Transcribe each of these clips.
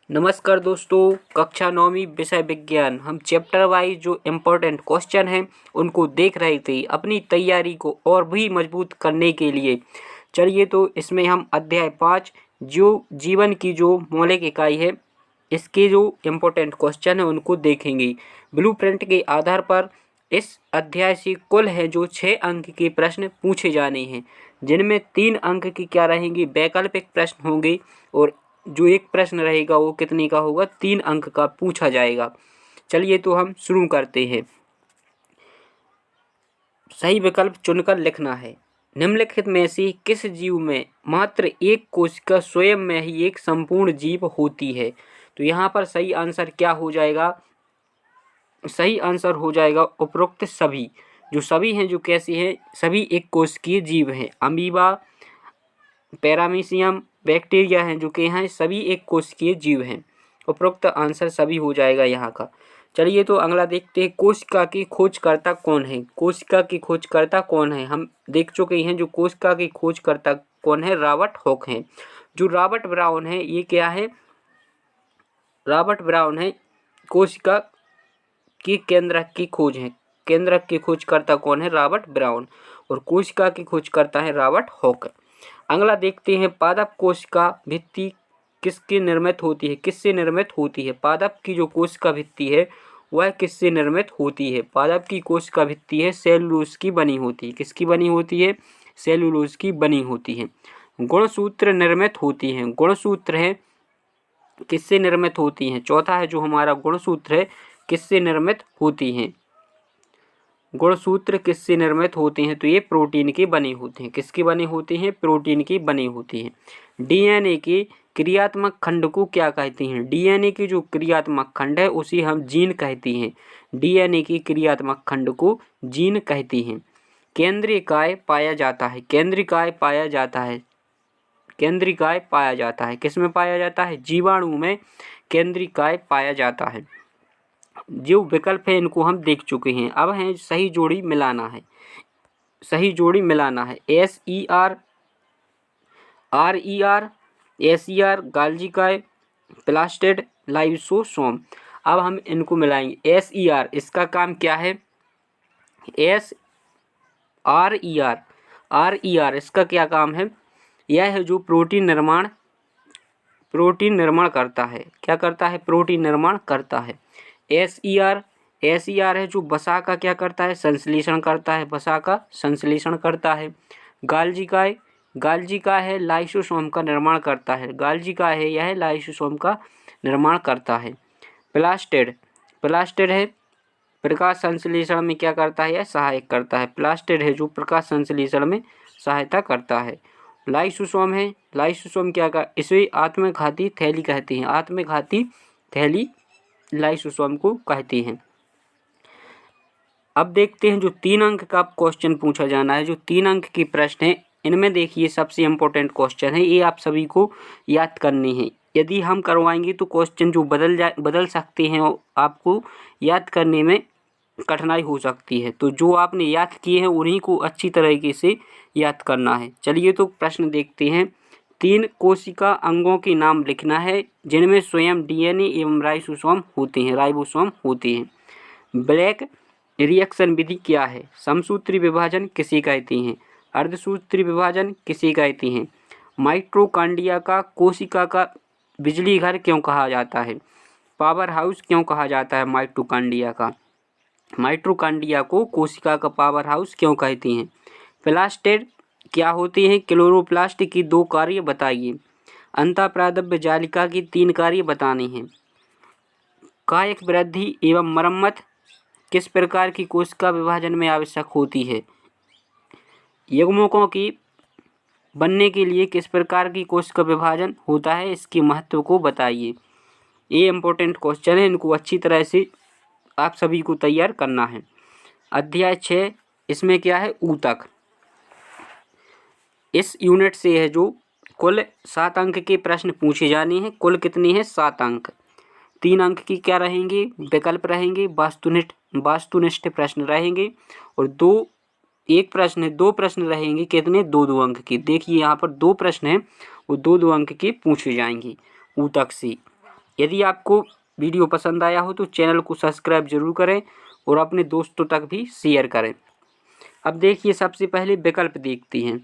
नमस्कार दोस्तों, कक्षा 9वीं विषय विज्ञान हम चैप्टर वाइज जो इम्पोर्टेंट क्वेश्चन हैं उनको देख रहे थे अपनी तैयारी को और भी मजबूत करने के लिए। चलिए तो इसमें हम अध्याय 5 जो जीवन की जो मौलिक इकाई है इसके जो इम्पोर्टेंट क्वेश्चन हैं उनको देखेंगे। ब्लूप्रिंट के आधार पर इस अध्याय से कुल है जो 6 अंक के प्रश्न पूछे जाने हैं, जिनमें 3 अंक की क्या रहेंगी वैकल्पिक प्रश्न होंगे और जो एक प्रश्न रहेगा वो कितने का होगा 3 अंक का पूछा जाएगा। चलिए तो हम शुरू करते हैं। सही विकल्प चुनकर लिखना है। निम्नलिखित में से किस जीव में मात्र एक कोशिका स्वयं में ही एक संपूर्ण जीव होती है? तो यहाँ पर सही आंसर क्या हो जाएगा? सही आंसर हो जाएगा उपरोक्त सभी। जो सभी हैं जो कैसे हैं, सभी एक कोशिकीय जीव हैं। अमीबा, पैरामीशियम, बैक्टीरिया हैं जो कि हैं सभी एक कोशिकीय जीव हैं। उपरोक्त आंसर सभी हो जाएगा यहाँ का। चलिए तो अगला देखते हैं, कोशिका की खोजकर्ता कौन है? कोशिका की खोजकर्ता कौन है? हम देख चुके हैं जो कोशिका की खोजकर्ता कौन है, रॉबर्ट हुक हैं। जो रॉबर्ट ब्राउन है ये क्या है? रॉबर्ट ब्राउन है कोशिका की केंद्रक की खोज है। केंद्रक की खोजकर्ता कौन है? Robert brown. और कोशिका की खोजकर्ता है रॉबर्ट हुक। अगला देखते हैं, पादप कोशिका भित्ति किसकी निर्मित होती है? किससे निर्मित होती है? पादप की जो कोशिका भित्ति है वह किससे निर्मित होती है? पादप की कोशिका भित्ति है सेलुलोज की बनी होती है। किसकी बनी होती है? सेलुलोज की बनी होती है। गुणसूत्र निर्मित होती हैं। गुणसूत्र है किससे निर्मित होती हैं? चौथा है जो हमारा गुणसूत्र है किससे निर्मित होती हैं? गुणसूत्र किससे निर्मित होते हैं? तो ये प्रोटीन के बने होते हैं। किसके बने होते हैं? प्रोटीन की बनी होती हैं। डीएनए के क्रियात्मक खंड को क्या कहते हैं? डीएनए की जो क्रियात्मक खंड है उसे हम जीन कहते हैं। डीएनए की क्रियात्मक खंड को जीन कहते हैं। केंद्रीय पाया जाता है। केंद्रीय पाया जाता है। केंद्रीय पाया जाता है। किस में पाया जाता है? जीवाणु में केंद्रीय पाया जाता है। जो विकल्प है इनको हम देख चुके हैं। अब है सही जोड़ी मिलाना है। सही जोड़ी मिलाना है। SER, RER, SER, गाल्जिकाय, प्लास्टिड, लाइसोसोम। अब हम इनको मिलाएंगे। SER इसका काम क्या है? RER इसका क्या काम है? यह है जो प्रोटीन निर्माण करता है। क्या करता है? प्रोटीन निर्माण करता है। SER है जो वसा का क्या करता है? संश्लेषण करता है। वसा का संश्लेषण करता है। गाल्जिका है लाइसोसोम का निर्माण करता है। गाल्जिका है यह लाइसोसोम का निर्माण करता है। प्लास्टिड है प्रकाश संश्लेषण में क्या करता है? यह सहायक करता है। प्लास्टिड है जो प्रकाश संश्लेषण में सहायता करता है। लाइसोसोम है, लाइसोसोम क्या का इसे आत्मघाती थैली कहते हैं। आत्मघाती थैली लाइसोसोम को कहते हैं। अब देखते हैं जो 3 अंक का क्वेश्चन पूछा जाना है। जो 3 अंक की प्रश्न है इनमें देखिए सबसे इम्पोर्टेंट क्वेश्चन है, ये आप सभी को याद करने हैं। यदि हम करवाएंगे तो क्वेश्चन जो बदल सकते हैं और आपको याद करने में कठिनाई हो सकती है। तो जो आपने याद किए हैं उन्हीं को अच्छी तरीके से याद करना है। चलिए तो प्रश्न देखते हैं। 3 कोशिका अंगों के नाम लिखना है जिनमें स्वयं डीएनए एवं राइबोसोम होते हैं। ब्लैक रिएक्शन विधि क्या है? समसूत्री विभाजन किसे कहते हैं? अर्धसूत्री विभाजन किसे कहते हैं? माइटोकॉन्ड्रिया का कोशिका का बिजली घर क्यों कहा जाता है? पावर हाउस क्यों कहा जाता है माइटोकॉन्ड्रिया का? माइटोकॉन्ड्रिया को कोशिका का पावर हाउस क्यों कहते हैं? प्लास्टिड क्या होते हैं? क्लोरोप्लास्ट की 2 कार्य बताइए। अंतःप्रादव्य जालिका की 3 कार्य बताने हैं। कायिक वृद्धि एवं मरम्मत किस प्रकार की कोशिका विभाजन में आवश्यक होती है? युग्मकों की बनने के लिए किस प्रकार की कोशिका विभाजन होता है? इसके महत्व को बताइए। ये इम्पोर्टेंट क्वेश्चन है, इनको अच्छी तरह से आप सभी को तैयार करना है। अध्याय 6 इसमें क्या है? ऊतक। इस यूनिट से है जो कुल 7 अंक के प्रश्न पूछे जाने हैं। कुल कितने हैं? 7 अंक। 3 अंक की क्या रहेंगे? विकल्प रहेंगे। वास्तुनिष्ठ प्रश्न रहेंगे और 2 प्रश्न रहेंगे। कितने? 2 अंक के। देखिए यहाँ पर 2 प्रश्न हैं वो 2 अंक के पूछे जाएंगे ऊतक से। यदि आपको वीडियो पसंद आया हो तो चैनल को सब्सक्राइब जरूर करें और अपने दोस्तों तक भी शेयर करें। अब देखिए सबसे पहले विकल्प देखते हैं।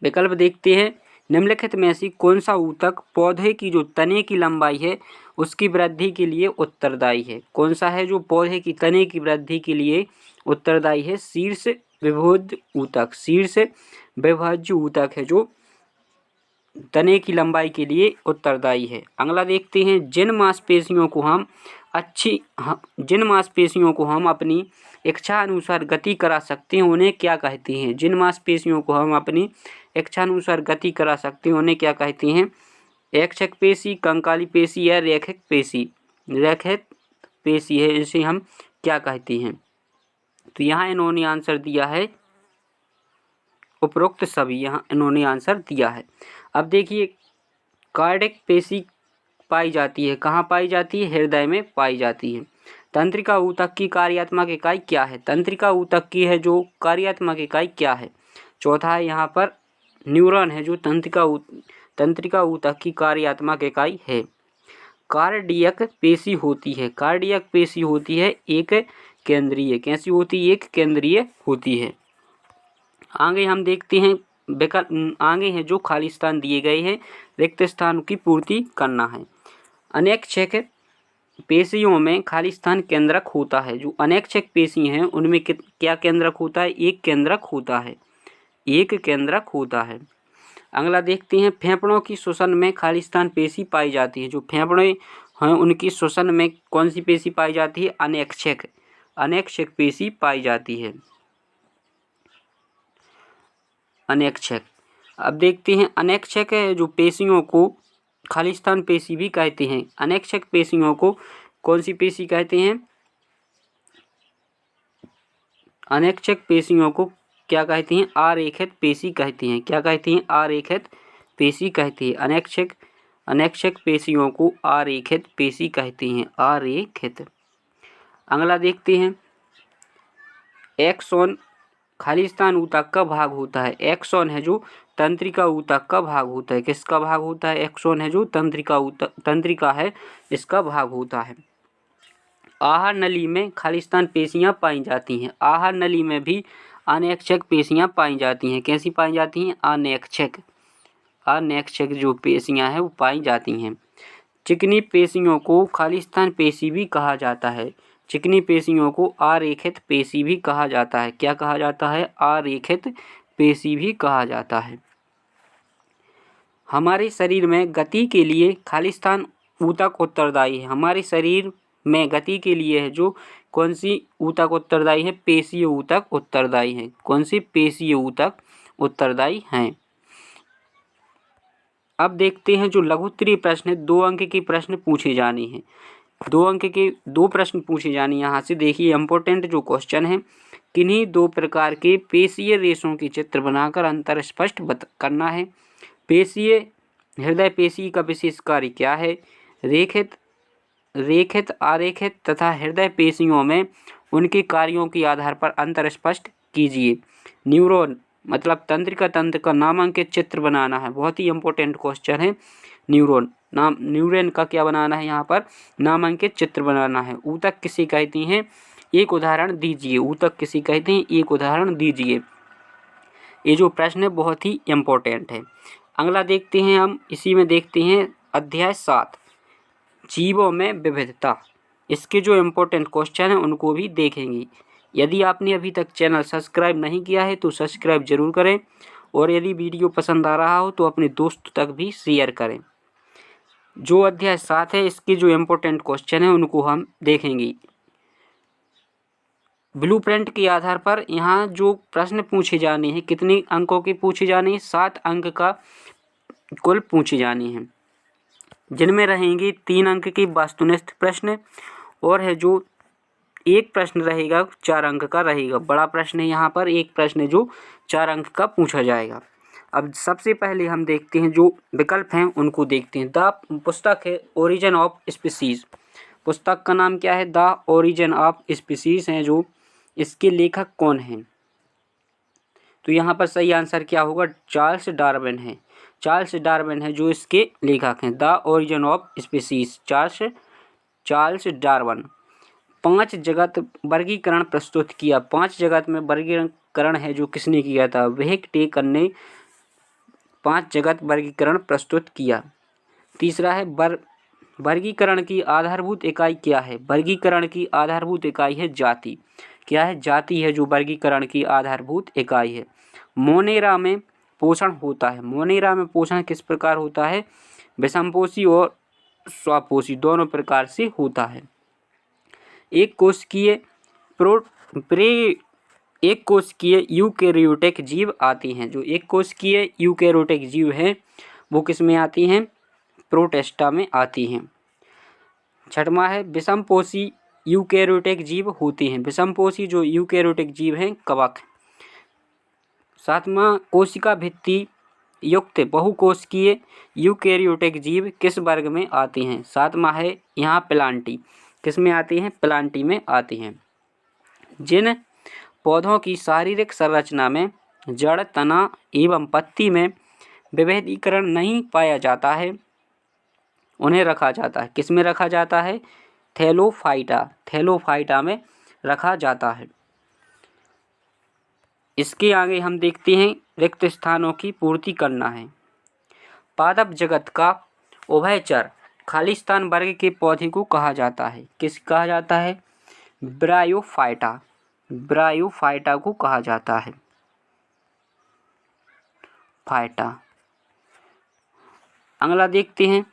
विकल्प देखते हैं, निम्नलिखित में से कौन सा ऊतक पौधे की जो तने की लंबाई है उसकी वृद्धि के लिए उत्तरदायी है। कौन सा है जो पौधे की तने की वृद्धि के लिए उत्तरदायी है? शीर्ष विभोज्य ऊतक। शीर्ष विभोज्य ऊतक है जो तने की लंबाई के लिए उत्तरदायी है। अगला देखते हैं, जिन मांसपेशियों को हम अपनी इच्छा अनुसार गति करा सकते हैं उन्हें क्या कहते हैं? जिन मांसपेशियों को हम अपनी इच्छा अनुसार गति करा सकते हैं उन्हें क्या कहते हैं? ऐच्छिक पेशी, कंकाली पेशी या रैखिक पेशी। रैखिक पेशी है, इसे हम क्या कहते हैं? तो यहाँ इन्होंने आंसर दिया है उपरोक्त सभी, यहाँ इन्होंने आंसर दिया है। अब देखिए, कार्डियक पेशी पाई जाती है, कहाँ पाई जाती है? हृदय में पाई जाती है। तंत्रिका ऊतक की कार्यात्मक इकाई क्या है? तंत्रिका ऊतक की है जो कार्यात्मक इकाई क्या है? चौथा है यहाँ पर न्यूरॉन है जो तंत्रिका ऊतक की कार्यात्मक इकाई है। कार्डियक पेशी होती है, कार्डियक पेशी होती है एक केंद्रीय। कैसी होती है? एक केंद्रीय होती है। आगे हम देखते हैं विकल्प, आगे हैं जो खाली स्थान दिए गए हैं, रिक्त स्थान की पूर्ति करना है। अनैच्छिक पेशियों में खाली स्थान केंद्रक होता है। जो अनैच्छिक पेशी हैं उनमें क्या केंद्रक होता है? एक केंद्रक होता है, एक केंद्रक होता है। अगला देखते हैं, फेफड़ों की श्वसन में खाली स्थान पेशी पाई जाती है। जो फेफड़े हैं उनकी श्वसन में कौन सी पेशी पाई जाती है? अनैच्छिक, अनैच्छिक पेशी पाई जाती है, अनैच्छिक। अब देखते हैं, अनैच्छिक जो पेशियों को खाली स्थान पेशी भी कहते हैं। अनैच्छिक पेशियों को कौन सी पेशी कहते हैं? अनैच्छिक पेशियों को क्या कहते हैं? आरेखित पेशी कहते हैं। क्या कहते हैं? आरेखित पेशी कहते हैं। अनैच्छिक पेशियों को आरेखित पेशी कहते हैं, आरेखित। अगला देखते हैं, एक्सोन खाली स्थान ऊतक का भाग होता है। एक्सोन है जो तंत्रिका ऊतक का भाग होता है। किसका भाग होता है? एक्सोन है जो तंत्रिका है, इसका भाग होता है। आहार नली में खाली स्थान पेशियां पाई जाती हैं। आहार नली में भी अनैच्छिक पेशियां पाई जाती हैं। कैसी पाई जाती हैं? अनैच्छिक, अनैच्छिक जो पेशियां हैं वो पाई जाती हैं। चिकनी पेशियों को खाली स्थान पेशी भी कहा जाता है। चिकनी पेशियों को आरेखित पेशी भी कहा जाता है। क्या कहा जाता है? आरेखित पेशी भी कहा जाता है। हमारे शरीर में गति के लिए खाली स्थान ऊतक उत्तरदायी है। हमारे शरीर में गति के लिए है जो कौन सी ऊतक उत्तरदायी है? पेशीय ऊतक उत्तरदायी है। कौन सी? पेशीय ऊतक उत्तरदायी हैं। अब देखते हैं जो लघुत्तरीय प्रश्न है, 2 अंक के प्रश्न पूछे जाने हैं। 2 अंक के 2 प्रश्न पूछे जाने। यहाँ से देखिए इम्पोर्टेंट जो क्वेश्चन है, किन्हीं 2 प्रकार के पेशीय रेशों के चित्र बनाकर अंतर स्पष्ट करना है। पेशीय हृदय पेशी का विशेष कार्य क्या है? रेखित, आरेखित तथा हृदय पेशियों में उनके कार्यों के आधार पर अंतर स्पष्ट कीजिए। न्यूरॉन मतलब तंत्रिका तंत्र का नामांकित चित्र बनाना है। बहुत ही इंपॉर्टेंट क्वेश्चन है। न्यूरॉन का क्या बनाना है? यहाँ पर नामांकित चित्र बनाना है। ऊतक किसे कहती हैं? एक उदाहरण दीजिए। ऊतक किसे कहते हैं? एक उदाहरण दीजिए। ये जो प्रश्न है बहुत ही इम्पोर्टेंट है। अगला देखते हैं हम, इसी में देखते हैं अध्याय 7 जीवों में विविधता। इसके जो इम्पोर्टेंट क्वेश्चन हैं उनको भी देखेंगे। यदि आपने अभी तक चैनल सब्सक्राइब नहीं किया है तो सब्सक्राइब जरूर करें और यदि वीडियो पसंद आ रहा हो तो अपने दोस्तों तक भी शेयर करें। जो अध्याय 7 है इसके जो इम्पोर्टेंट क्वेश्चन हैं उनको हम देखेंगे। ब्लूप्रिंट के आधार पर यहाँ जो प्रश्न पूछे जाने हैं, कितने अंकों के पूछे जाने हैं? 7 अंक का कुल पूछे जाने हैं, जिनमें रहेंगे 3 अंक के वस्तुनिष्ठ प्रश्न और है जो एक प्रश्न रहेगा 4 अंक का रहेगा। बड़ा प्रश्न है यहाँ पर, एक प्रश्न जो 4 अंक का पूछा जाएगा। अब सबसे पहले हम देखते हैं जो विकल्प हैं उनको देखते हैं। द पुस्तक है ओरिजिन ऑफ स्पीसीज। पुस्तक का नाम क्या है? द ओरिजिन ऑफ स्पीसीज है। जो इसके लेखक कौन हैं? तो यहाँ पर सही आंसर क्या होगा? चार्ल्स डार्विन है। चार्ल्स डार्विन है जो इसके लेखक हैं। The origin of species, Charles Darwin. 5 जगत वर्गीकरण प्रस्तुत किया। 5 जगत में वर्गीकरण है जो किसने किया था? वेक टेकर ने 5 जगत वर्गीकरण प्रस्तुत किया। तीसरा है वर्गीकरण की आधारभूत इकाई क्या है? वर्गीकरण की आधारभूत इकाई है जाति। क्या है? जाति है जो वर्गीकरण की आधारभूत इकाई है। मोनेरा में पोषण होता है। मोनेरा में पोषण किस प्रकार होता है? विषमपोषी और स्वपोषी दोनों प्रकार से होता है। एक कोशिकीय यूकेरियोटिक जीव आती हैं। जो एक कोशिकीय यूकेरियोटिक जीव हैं वो किस में आती हैं? प्रोटिस्टा में आती हैं। छठवां है विषमपोषी यूकेरियोटिक जीव होती हैं। विषमपोषी जो यूकेरियोटिक जीव हैं कवक। सातवां कोशिका भित्ति युक्त बहुकोशिकीय यूकेरियोटिक जीव किस वर्ग में आती हैं? सातवां है यहाँ प्लांटी। किस में आती हैं? प्लांटी में आती हैं। जिन पौधों की शारीरिक संरचना में जड़, तना एवं पत्ती में विभेदीकरण नहीं पाया जाता है उन्हें रखा जाता है। किस में रखा जाता है? थैलोफाइटा में रखा जाता है। इसके आगे हम देखते हैं रिक्त स्थानों की पूर्ति करना है। पादप जगत का उभयचर खालिस्तान वर्ग के पौधे को कहा जाता है। किस कहा जाता है? ब्रायोफाइटा को कहा जाता है। फाइटा। अगला देखते हैं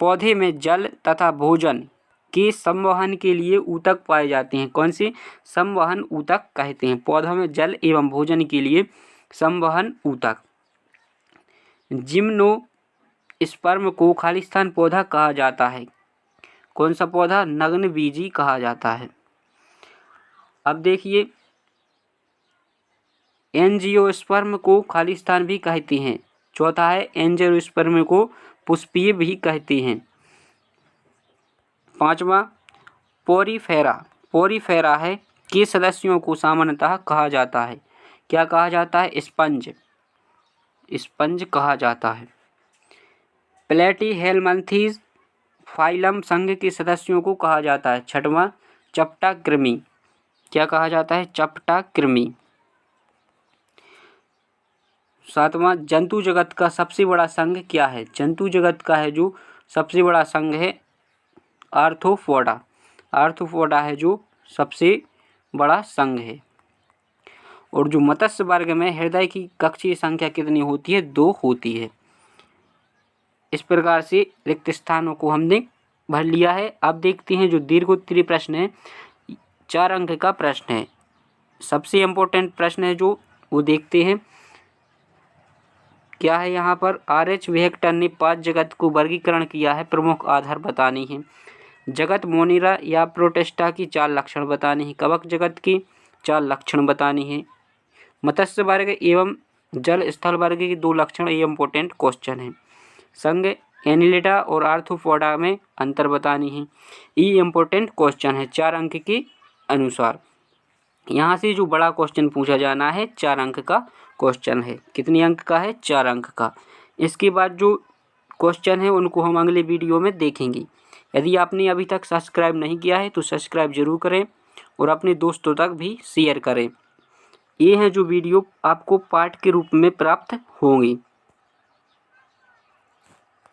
पौधे में जल तथा भोजन के संवहन के लिए ऊतक पाए जाते हैं। कौन से? संवहन ऊतक कहते हैं। पौधों में जल एवं भोजन के लिए संवहन ऊतक। जिम्नोस्पर्म को खालिस्तान पौधा कहा जाता है। कौन सा पौधा? नग्नबीजी कहा जाता है। अब देखिए एंजियोस्पर्म को खालिस्तान भी कहते हैं। चौथा है एंजियोस्पर्म को पुष्पीय भी कहते हैं। पांचवा पोरीफेरा है के सदस्यों को सामान्यतः कहा जाता है। क्या कहा जाता है? स्पंज कहा जाता है। प्लेटीहेलमिन्थीज फाइलम संघ के सदस्यों को कहा जाता है। छठवां चपटा कृमि। क्या कहा जाता है? चपटा कृमि। सातवां जंतु जगत का सबसे बड़ा संघ क्या है? जंतु जगत का है जो सबसे बड़ा संघ है आर्थ्रोपोडा। आर्थ्रोपोडा है जो सबसे बड़ा संघ है। और जो मत्स्य वर्ग में हृदय की कक्षीय संख्या कितनी होती है? 2 होती है। इस प्रकार से रिक्त स्थानों को हमने भर लिया है। अब देखते हैं जो दीर्घोत्तरीय प्रश्न है, 4 अंक का प्रश्न है। सबसे इम्पोर्टेंट प्रश्न है जो वो देखते हैं। क्या है यहाँ पर? RH वेक्टर ने 5 जगत को वर्गीकरण किया है। प्रमुख आधार बतानी है। जगत मोनेरा या प्रोटिस्टा की 4 लक्षण बताने हैं। कवक जगत की 4 लक्षण बतानी है। मत्स्य वर्ग एवं जल स्थल वर्ग के 2 लक्षण, ये इम्पोर्टेंट क्वेश्चन है। संघ एनिलिडा और आर्थ्रोपोडा में अंतर बतानी है। ये इम्पोर्टेंट क्वेश्चन है 4 अंक के अनुसार। यहाँ से जो बड़ा क्वेश्चन पूछा जाना है 4 अंक का क्वेश्चन है। कितने अंक का है? 4 अंक का। इसके बाद जो क्वेश्चन है उनको हम अगले वीडियो में देखेंगे। यदि आपने अभी तक सब्सक्राइब नहीं किया है तो सब्सक्राइब जरूर करें और अपने दोस्तों तक भी शेयर करें। ये हैं जो वीडियो आपको पार्ट के रूप में प्राप्त होंगी।